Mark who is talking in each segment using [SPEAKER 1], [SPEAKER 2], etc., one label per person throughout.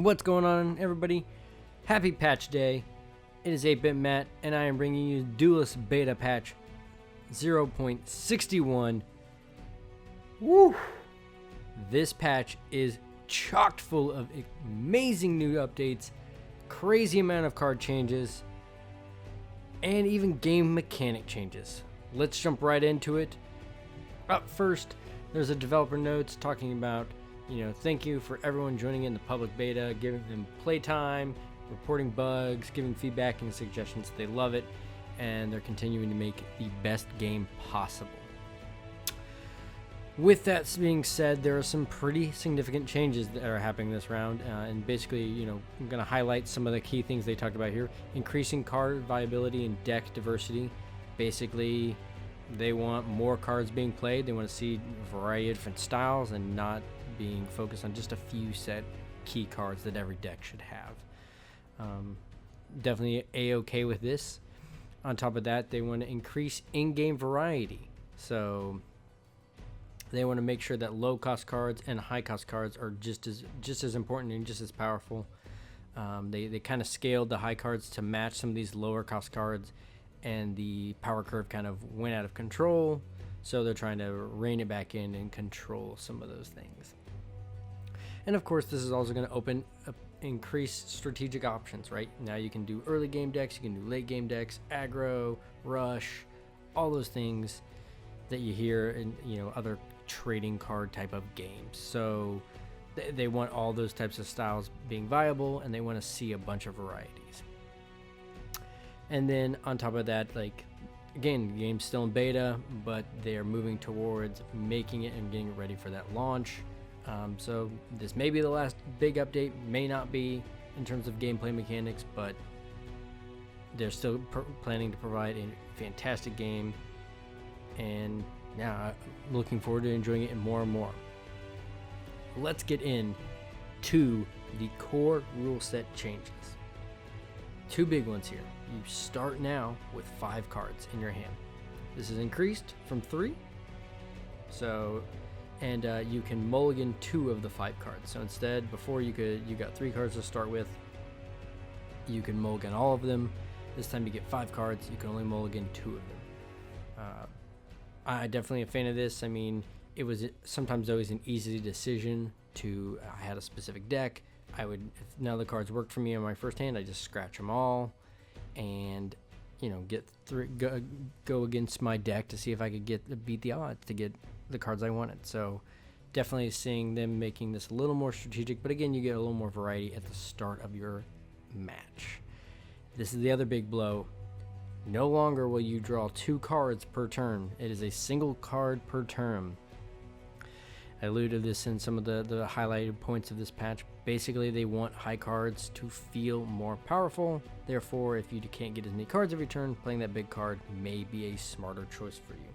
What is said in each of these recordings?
[SPEAKER 1] What's going on, everybody? Happy Patch Day. It is 8-Bit Matt, and I am bringing you Duelyst Beta Patch 0.61. Woo! This patch is chocked full of amazing new updates, crazy amount of card changes, and even game mechanic changes. Let's jump right into it. Up first, there's a developer notes talking about, thank you for everyone joining in the public beta, giving them playtime, reporting bugs, giving feedback and suggestions. They love it, and they're continuing to make the best game possible. With that being said, there are some pretty significant changes that are happening this round, and basically, I'm going to highlight some of the key things they talked about here. Increasing card viability and deck diversity. Basically, they want more cards being played. They want to see a variety of different styles and not being focused on just a few set key cards that every deck should have. Definitely A-okay with this. On top of that, they want to increase in-game variety. So they want to make sure that low-cost cards and high-cost cards are just as important and just as powerful. They kind of scaled the high cards to match some of these lower-cost cards, and the power curve kind of went out of control. So they're trying to rein it back in and control some of those things. And of course, this is also going to open up increased strategic options, right? Now you can do early game decks, you can do late game decks, aggro, rush, all those things that you hear in other trading card type of games. So they want all those types of styles being viable, and they want to see a bunch of varieties. And then on top of that, again, the game's still in beta, but they are moving towards making it and getting it ready for that launch. So this may be the last big update, may not be in terms of gameplay mechanics, but they're still planning to provide a fantastic game, and yeah, I'm looking forward to enjoying it more and more. Let's get into the core rule set changes. Two big ones here. You start now with 5 cards in your hand. This is increased from 3. And you can mulligan 2 of the 5 cards. So instead, before you got 3 cards to start with, you can mulligan all of them. This time you get 5 cards, you can only mulligan 2 of them. I definitely am a fan of this. I mean, it was sometimes always an easy decision to, I had a specific deck. If none of the cards worked for me on my first hand, I just scratch them all and get through, go against my deck to see if I could beat the odds to get the cards I wanted. So definitely seeing them making this a little more strategic, but again, you get a little more variety at the start of your match. This is the other big blow. No longer will you draw 2 cards per turn. It is a single card per turn. I alluded to this in some of the highlighted points of this patch. Basically, they want high cards to feel more powerful. Therefore, if you can't get as many cards every turn, playing that big card may be a smarter choice for you.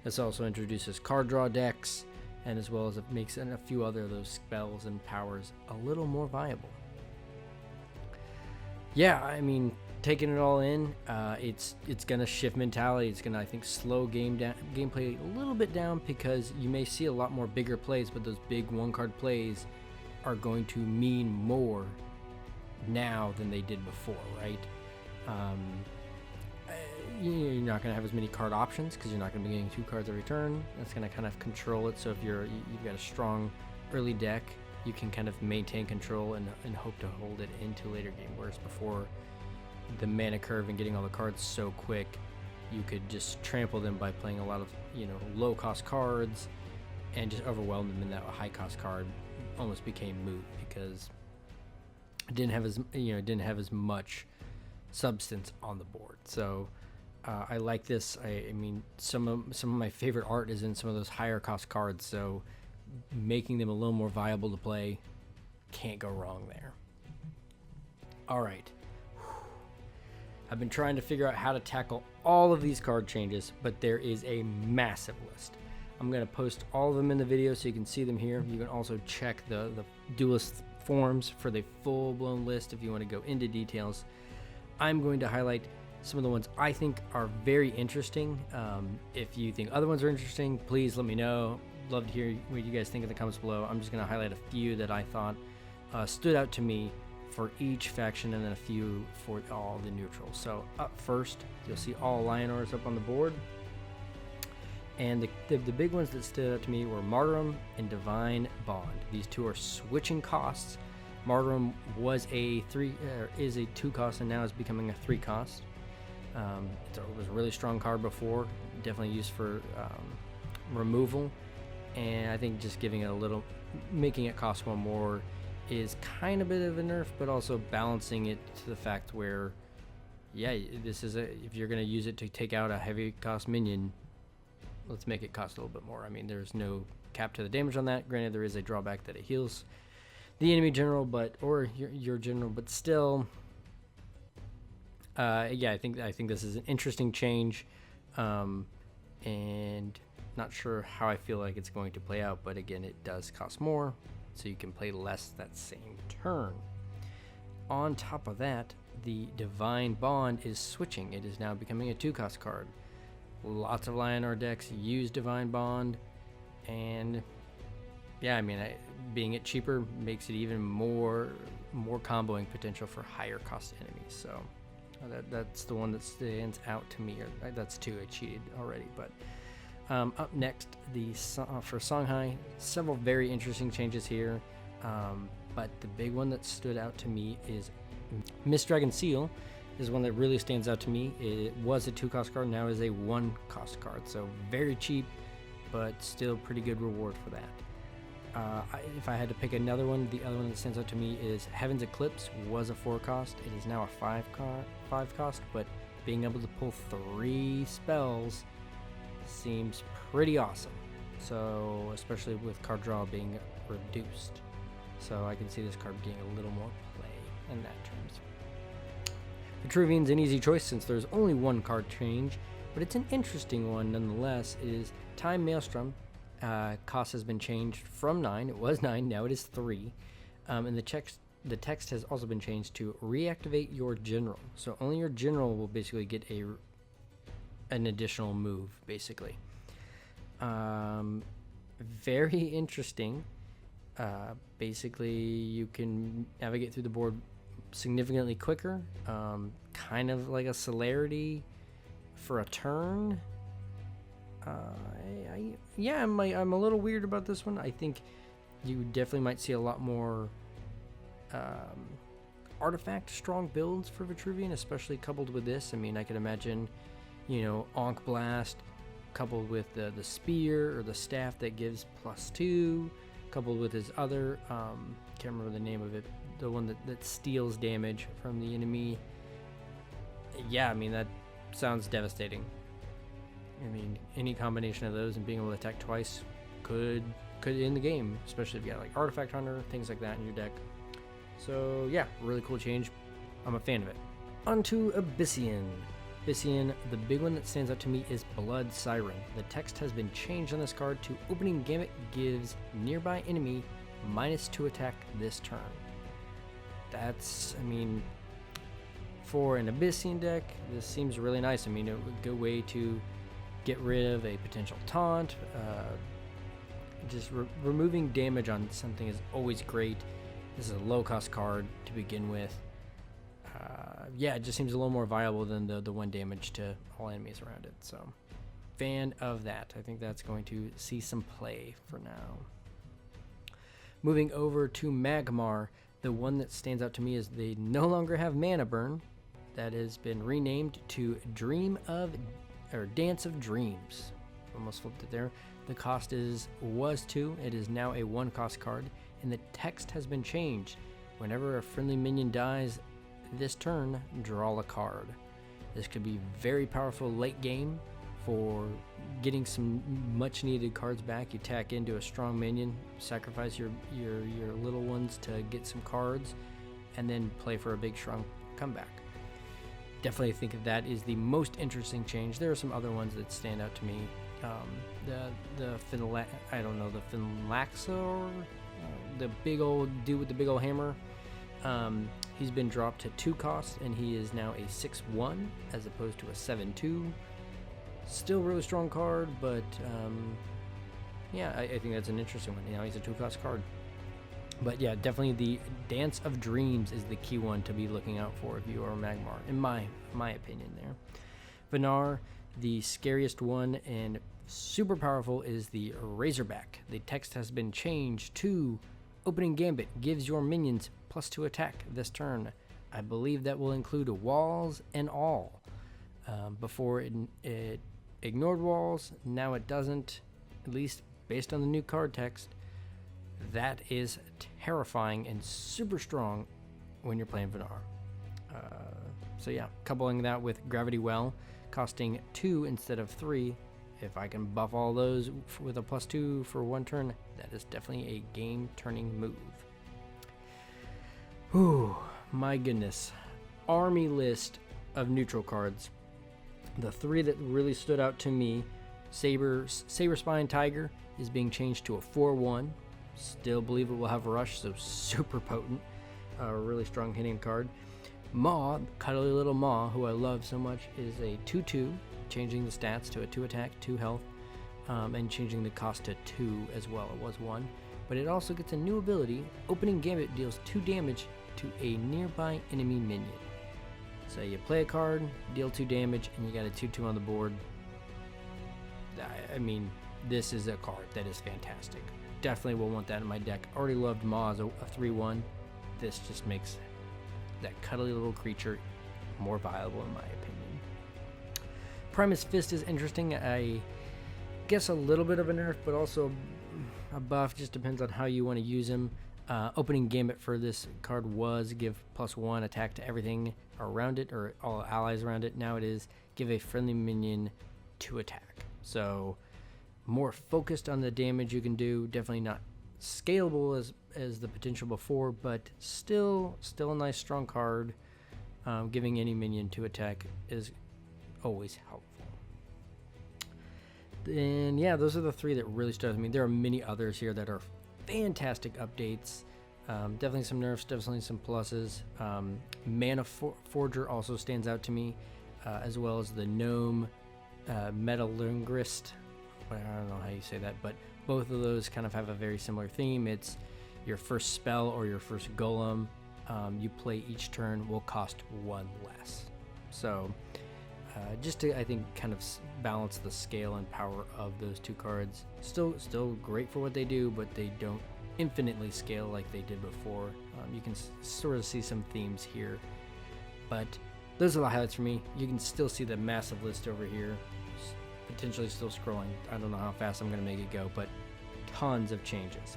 [SPEAKER 1] This also introduces card draw decks, and as well as it makes a few other of those spells and powers a little more viable. Yeah, I mean, taking it all in, it's gonna shift mentality. It's gonna, I think, slow gameplay a little bit down, because you may see a lot more bigger plays, but those big 1-card plays are going to mean more now than they did before, right? You're not going to have as many card options because you're not going to be getting 2 cards every turn. That's going to kind of control it. So if you've got a strong early deck, you can kind of maintain control and hope to hold it into later game. Whereas before, the mana curve and getting all the cards so quick, you could just trample them by playing a lot of low cost cards and just overwhelm them, and that high cost card almost became moot because it didn't have as much substance on the board. So I like this. I mean, some of my favorite art is in some of those higher cost cards, so making them a little more viable to play, can't go wrong there. All right. I've been trying to figure out how to tackle all of these card changes, but there is a massive list. I'm going to post all of them in the video so you can see them here. You can also check the Duelyst forums for the full-blown list if you want to go into details. I'm going to highlight some of the ones I think are very interesting. If you think other ones are interesting, please let me know. Love to hear what you guys think in the comments below. I'm just going to highlight a few that I thought stood out to me for each faction, and then a few for all the neutrals. So up first, you'll see all Lionors up on the board. And the big ones that stood out to me were Martyrdom and Divine Bond. These two are switching costs. Martyrdom was is a 2 cost and now is becoming a 3 cost. It was a really strong card before, definitely used for removal. And I think just giving it making it cost 1 more is kind of a bit of a nerf, but also balancing it to the fact where, yeah, if you're going to use it to take out a heavy cost minion, let's make it cost a little bit more. I mean, there's no cap to the damage on that. Granted, there is a drawback that it heals the enemy general, or your general, but still, yeah, I think this is an interesting change, and not sure how I feel like it's going to play out. But again, it does cost more, so you can play less that same turn. On top of that, the Divine Bond is switching. It is now becoming a 2-cost card. Lots of Lionor decks use Divine Bond, and yeah, I mean, being it cheaper makes it even more comboing potential for higher cost enemies. So that's the one that stands out to me. Or that's 2 I cheated already. But up next, for Songhai, several very interesting changes here. But the big one that stood out to me is Mist Dragon Seal. Is one that really stands out to me. It was a 2-cost card, now is a 1-cost card. So very cheap, but still pretty good reward for that. If I had to pick another one, the other one that stands out to me is Heaven's Eclipse. Was a 4-cost. It is now a 5-cost, but being able to pull 3 spells seems pretty awesome. So especially with card draw being reduced. So I can see this card getting a little more play in that terms. The Trovians an easy choice since there's only 1 card change, but it's an interesting one nonetheless. It is Time Maelstrom. Cost has been changed from 9. It was 9, now it is 3. And the text has also been changed to reactivate your general. So only your general will basically get an additional move, basically. Very interesting. Basically, you can navigate through the board significantly quicker, kind of like a celerity for a turn. I'm a little weird about this one. I think you definitely might see a lot more artifact strong builds for Vitruvian, especially coupled with this. I mean, I could imagine, Ankh Blast coupled with the spear or the staff that gives +2, coupled with his other, can't remember the name of it, the one that steals damage from the enemy. Yeah, I mean, that sounds devastating. I mean, any combination of those and being able to attack twice could end the game, especially if you got like Artifact Hunter, things like that in your deck. So yeah, really cool change. I'm a fan of it. On to Abyssian. Abyssian, the big one that stands out to me is Blood Siren. The text has been changed on this card to Opening Gambit gives nearby enemy -2 attack this turn. That's, I mean, for an Abyssian deck, this seems really nice. I mean, it would go way to get rid of a potential taunt. Just removing damage on something is always great. This is a low-cost card to begin with. Yeah, it just seems a little more viable than the 1 damage to all enemies around it. So, fan of that. I think that's going to see some play for now. Moving over to Maggotr, the one that stands out to me is they no longer have Mana Burn. That has been renamed to Dance of Dreams. Almost flipped it there. The cost was 2. It is now a 1-cost card, and the text has been changed. Whenever a friendly minion dies this turn, draw a card. This could be very powerful late game for getting some much needed cards back. You tack into a strong minion, sacrifice your little ones to get some cards, and then play for a big strong comeback. Definitely think that is the most interesting change. There are some other ones that stand out to me. The Finlaxor, the big old dude with the big old hammer. He's been dropped to 2 costs, and he is now a 6/1 as opposed to a 7/2. Still really strong card, but yeah, I think that's an interesting one. He's a 2-cost card. But yeah, definitely the Dance of Dreams is the key one to be looking out for if you are Magmar, in my opinion there. Venar, the scariest one and super powerful, is the Razorback. The text has been changed to Opening Gambit gives your minions +2 attack this turn. I believe that will include walls and all. Before it ignored walls, now it doesn't, at least based on the new card text. That is terrifying and super strong when you're playing Venar. So yeah, coupling that with Gravity Well, costing 2 instead of 3. If I can buff all those with a +2 for one turn, that is definitely a game-turning move. Whew, my goodness. Army list of neutral cards. The 3 that really stood out to me, Saber Spine Tiger is being changed to a 4/1. Still believe it will have Rush, so super potent. A really strong hitting card. Maw, cuddly little Maw, who I love so much, is a 2/2, changing the stats to a 2 attack, 2 health, and changing the cost to 2 as well. It was 1. But it also gets a new ability. Opening Gambit deals 2 damage to a nearby enemy minion. So you play a card, deal 2 damage, and you got a 2/2 on the board. I mean, this is a card that is fantastic. Definitely will want that in my deck. Already loved Maw as a 3/1. This just makes that cuddly little creature more viable in my opinion. Primus Fist is interesting. I guess a little bit of a nerf, but also a buff. Just depends on how you want to use him. Opening Gambit for this card was give +1 attack to everything around it, or all allies around it. Now it is give a friendly minion 2 attack. So more focused on the damage you can do. Definitely not scalable as the potential before, but still a nice strong card. Giving any minion 2 attack is always helpful. And yeah, those are the 3 that really stood out to me. There are many others here that are fantastic updates. Definitely some nerfs, definitely some pluses. Mana Forger also stands out to me, as well as the Gnome Metallingrist. I don't know how you say that, but both of those kind of have a very similar theme. It's your first spell or your first golem you play each turn will cost 1 less. So just to, I think, kind of balance the scale and power of those 2 cards. Still great for what they do, but they don't infinitely scale like they did before. You can sort of see some themes here, but those are the highlights for me. You can still see the massive list over here. Potentially still scrolling. I don't know how fast I'm going to make it go, but tons of changes.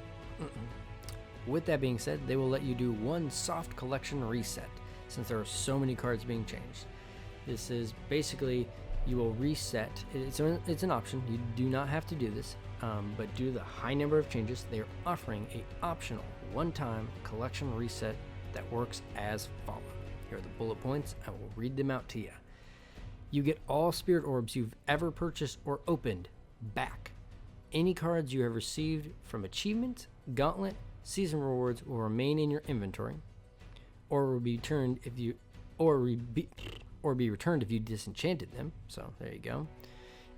[SPEAKER 1] With that being said, they will let you do 1 soft collection reset since there are so many cards being changed. This is basically you will reset. It's an option. You do not have to do this, but due to the high number of changes, they are offering a optional one-time collection reset that works as follows. Here are the bullet points. I will read them out to you. You get all spirit orbs you've ever purchased or opened back. Any cards you have received from achievement, gauntlet, season rewards will remain in your inventory, or will be returned if you, be returned if you disenchanted them. So there you go.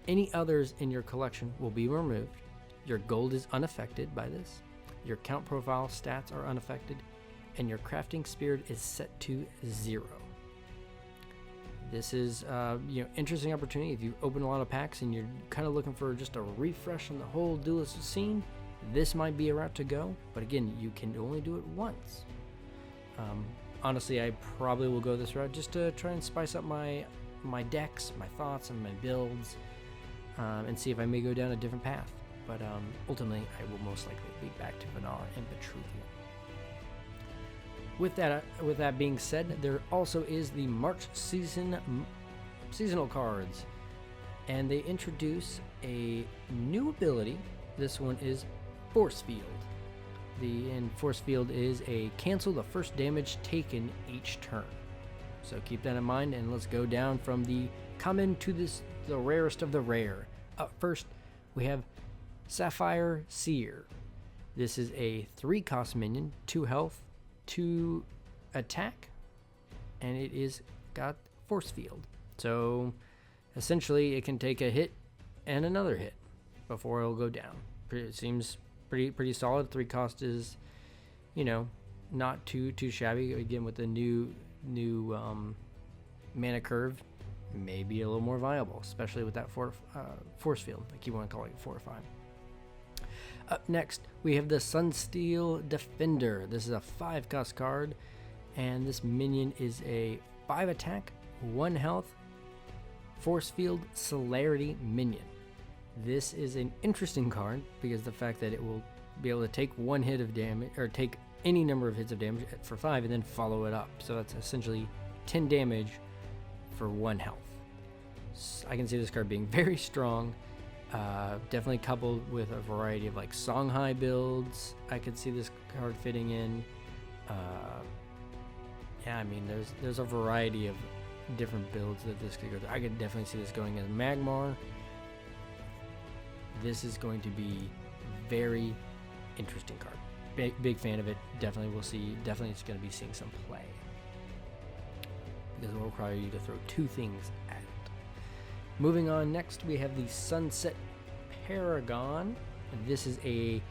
[SPEAKER 1] Any others in your collection will be removed. Your gold is unaffected by this. Your count profile stats are unaffected, and your crafting spirit is set to 0. This is interesting opportunity if you open a lot of packs and you're kind of looking for just a refresh on the whole Duelyst scene. This might be a route to go, but again, you can only do it once. Honestly, I probably will go this route just to try and spice up my decks, my thoughts, and my builds, and see if I may go down a different path. But ultimately, I will most likely be back to Venar and Petruvian. With that being said, there also is the March seasonal cards, and they introduce a new ability. This one is Force Field. And Force Field is a cancel the first damage taken each turn. So keep that in mind, and let's go down from the common to the rarest of the rare. Up first, we have Sapphire Seer. This is a 3-cost minion, 2 health, 2 attack, and it is got Force Field. So essentially, it can take a hit and another hit before it'll go down. It seems pretty solid. 3 cost is you know, not too shabby. Again, with the new mana curve, maybe a little more viable, especially with that force field. I keep on calling it fortify. Up next, we have the Sunsteel Defender. This is a 5-cost card, and this minion is a 5 attack, 1 health, force field celerity minion. This is an interesting card because the fact that it will be able to take 1 hit of damage, or take any number of hits of damage for 5 and then follow it up. So that's essentially 10 damage for 1 health. So I can see this card being very strong. Definitely coupled with a variety of like Songhai builds. I could see this card fitting in. Yeah, I mean, there's a variety of different builds that this could go through. I could definitely see this going as Magmar. This is going to be very interesting card. Big fan of it. Definitely it's going to be seeing some play, because it will require you to throw 2 things at it. Moving on, next we have the Sunset Paragon. This is a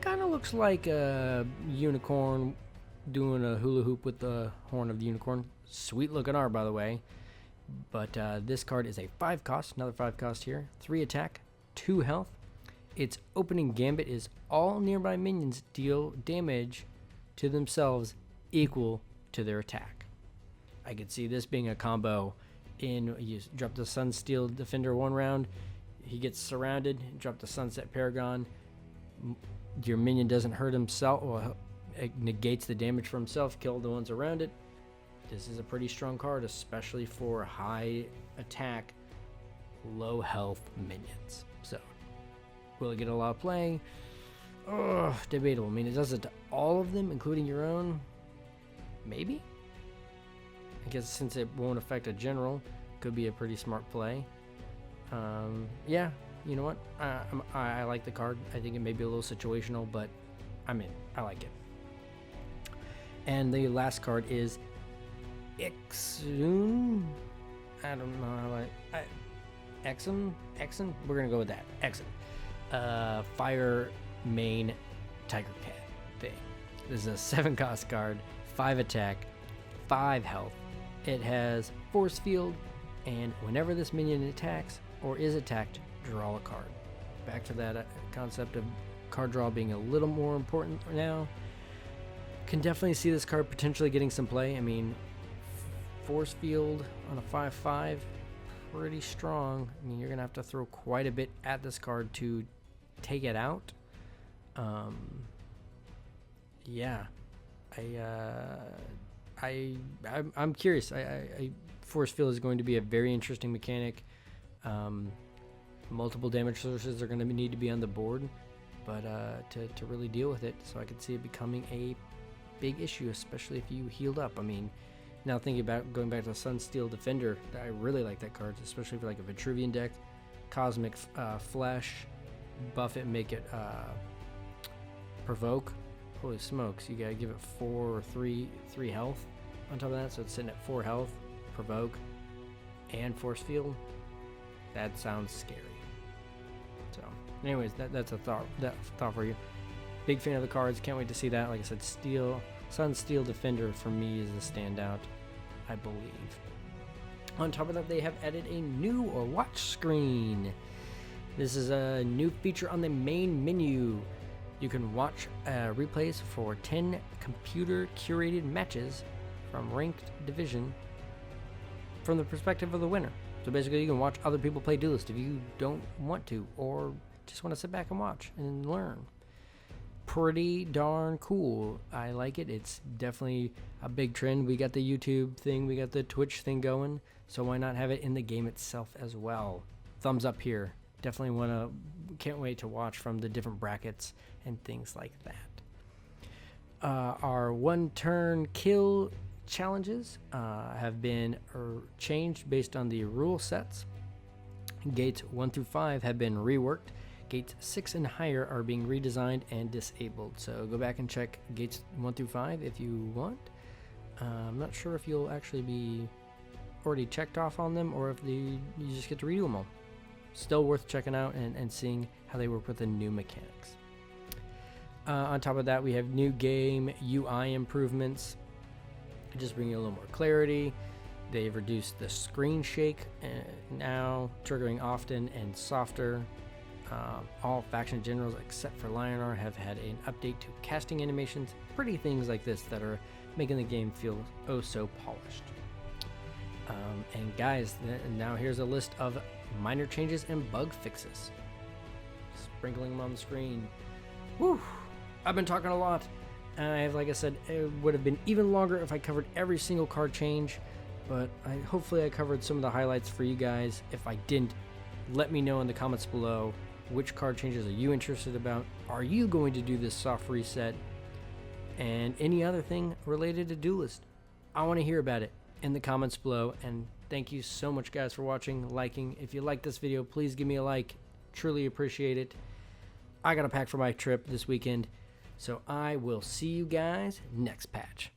[SPEAKER 1] kind of looks like a unicorn doing a hula hoop with the horn of the unicorn. Sweet looking art, by the way. But this card is a 5 cost, another 5 cost here. 3 attack, 2 health. Its opening gambit is all nearby minions deal damage to themselves equal to their attack. I could see this being a combo. You drop the Sunsteel Defender 1 round, he gets surrounded, drop the Sunset Paragon, your minion doesn't hurt himself, well, it negates the damage for himself, kill the ones around it. This is a pretty strong card, especially for high attack, low health minions. So, will it get a lot of play? Debatable. I mean, it does it to all of them, including your own. Maybe? I guess since it won't affect a general, could be a pretty smart play. Yeah, you know what? I like the card. I think it may be a little situational, but I'm in. I like it. And the last card is Exun. I don't know how Exum? We're going to go with that. Exum. Fire main Tiger Cat thing. This is a 7 cost card, 5 attack, 5 health. It has force field, and whenever this minion attacks or is attacked, draw a card. Back to that concept of card draw being a little more important now. Can definitely see this card potentially getting some play. I mean, force field on a 5/5, pretty strong. I mean, you're gonna have to throw quite a bit at this card to take it out. Yeah, I'm curious. Force field is going to be a very interesting mechanic. Multiple damage sources are going to need to be on the board, but to really deal with it, so I could see it becoming a big issue, especially if you healed up. I mean, now thinking about going back to Sunsteel Defender, I really like that card, especially for like a Trovian deck. Cosmic Flesh, buff it, make it provoke. Holy smokes, you gotta give it 4 or 3 health on top of that, so it's sitting at 4 health, provoke, and force field. That sounds scary. So, anyways, that's a thought for you. Big fan of the cards. Can't wait to see that. Like I said, Sunsteel Defender for me is the standout, I believe. On top of that, they have added a new watch screen. This is a new feature on the main menu. You can watch replays for 10 computer-curated matches from ranked division from the perspective of the winner. So basically, you can watch other people play Duelyst if you don't want to, or just want to sit back and watch and learn. Pretty darn cool. I like it. It's definitely a big trend. We got the YouTube thing, we got the Twitch thing going, so why not have it in the game itself as well? Thumbs up here. Definitely can't wait to watch from the different brackets and things like that. Our 1-turn kill challenges have been changed based on the rule sets. Gates 1 through 5 have been reworked. Gates 6 and higher are being redesigned and disabled. So go back and check gates 1 through 5 if you want. I'm not sure if you'll actually be already checked off on them or if you just get to redo them all. Still worth checking out and seeing how they work with the new mechanics. On top of that, we have new game UI improvements, just bringing a little more clarity. They've reduced the screen shake now, triggering often and softer. All faction generals except for Lionar have had an update to casting animations. Pretty things like this that are making the game feel oh so polished. And guys, now here's a list of minor changes and bug fixes. Sprinkling them on the screen. Whew! I've been talking a lot. Like I said, it would have been even longer if I covered every single card change, but hopefully I covered some of the highlights for you guys. If I didn't, let me know in the comments below. Which card changes are you interested about? Are you going to do this soft reset? And any other thing related to Duelyst? I want to hear about it in the comments below. And thank you so much, guys, for watching, liking. If you like this video, please give me a like. Truly appreciate it. I got a pack for my trip this weekend, so I will see you guys next patch.